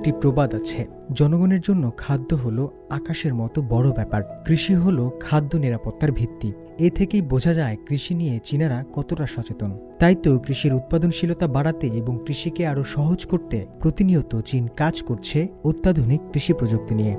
একটি প্রবাদ আছে, জনগণের জন্য খাদ্য হলো আকাশের মতো বড় ব্যাপার, কৃষি হলো খাদ্য নিরাপত্তার ভিত্তি। এ থেকেই বোঝা যায় কৃষি নিয়ে চীনারা কতটা সচেতন। তাই তো কৃষির উৎপাদনশীলতা বাড়াতে এবং কৃষিকে আরও সহজ করতে প্রতিনিয়ত চীন কাজ করছে অত্যাধুনিক কৃষি প্রযুক্তি নিয়ে।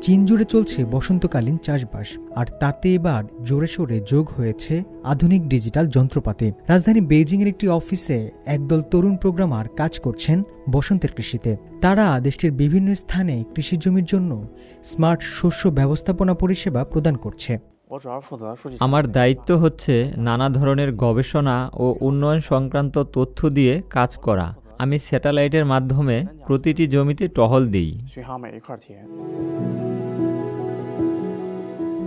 চীন জুড়ে চলছে বসন্তকালীন চাষবাস, আর তাতে এবার জোরে সোরে যোগ হয়েছে আধুনিক ডিজিটাল যন্ত্রপাতি। রাজধানী বেইজিংয়ের একটি অফিসে একদল তরুণ প্রোগ্রামার কাজ করছেন বসন্তের কৃষিতে। তারা দেশটির বিভিন্ন স্থানে কৃষি জমির জন্য স্মার্ট শস্য ব্যবস্থাপনা পরিষেবা প্রদান করছে। আমার দায়িত্ব হচ্ছে নানা ধরনের গবেষণা ও উন্নয়ন সংক্রান্ত তথ্য দিয়ে কাজ করা। আমি স্যাটেলাইটের মাধ্যমে প্রতিটি জমিতে টহল দিই।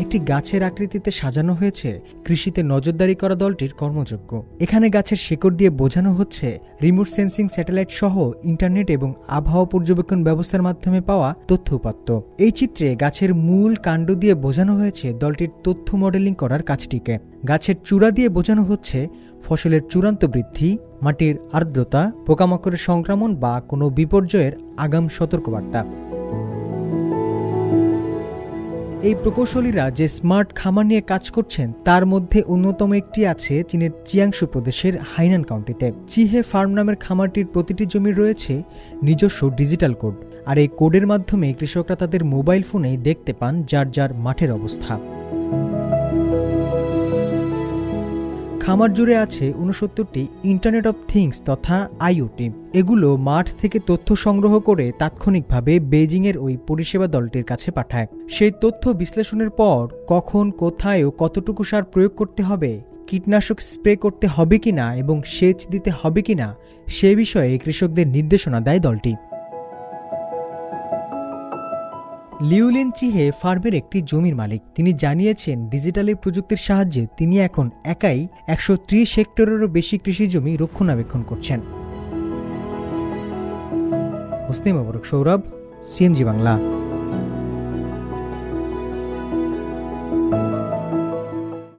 একটি গাছের আকৃতিতে সাজানো হয়েছে কৃষিতে নজরদারি করা দলটির কর্মযজ্ঞ। এখানে গাছের শেকড় দিয়ে বোঝানো হচ্ছে রিমোট সেন্সিং স্যাটেলাইট সহ ইন্টারনেট এবং আবহাওয়া পর্যবেক্ষণ ব্যবস্থার মাধ্যমে পাওয়া তথ্য উপাত্ত। এই চিত্রে গাছের মূল কাণ্ড দিয়ে বোঝানো হয়েছে দলটির তথ্য মডেলিং করার কাজটিকে। গাছের চূড়া দিয়ে বোঝানো হচ্ছে ফসলের চূড়ান্ত বৃদ্ধি, মাটির আর্দ্রতা, পোকামাকড়ের সংক্রমণ বা কোনো বিপর্যয়ের আগাম সতর্কবার্তা। এই প্রকৌশলীরা যে স্মার্ট খামার নিয়ে কাজ করছেন তার মধ্যে অন্যতম একটি আছে চীনের চিয়াংশু প্রদেশের হাইনান কাউন্টিতে। চিহে ফার্ম নামের খামারটির প্রতিটি জমির রয়েছে নিজস্ব ডিজিটাল কোড, আর এই কোডের মাধ্যমে কৃষকরা তাদের মোবাইল ফোনেই দেখতে পান যার যার মাঠের অবস্থা। খামার জুড়ে আছে ৬৯টি ইন্টারনেট অব থিংস তথা আইওটি। এগুলো মাঠ থেকে তথ্য সংগ্রহ করে তাৎক্ষণিকভাবে বেইজিংয়ের ওই পরিষেবা দলটির কাছে পাঠায়। সেই তথ্য বিশ্লেষণের পর কখন, কোথায় ও কতটুকু সার প্রয়োগ করতে হবে, কীটনাশক স্প্রে করতে হবে কিনা এবং সেচ দিতে হবে কিনা সে বিষয়ে কৃষকদের নির্দেশনা দেয় দলটি। লিউলিন চিহে ফার্মের একটি জমির মালিক। তিনি জানিয়েছেন ডিজিটালের প্রযুক্তির সাহায্যে তিনি এখন একাই ১৩০ হেক্টরেরও বেশি কৃষি জমি রক্ষণাবেক্ষণ করছেন। হোসনে মোবারক সৌরভ, সিএমজি বাংলা।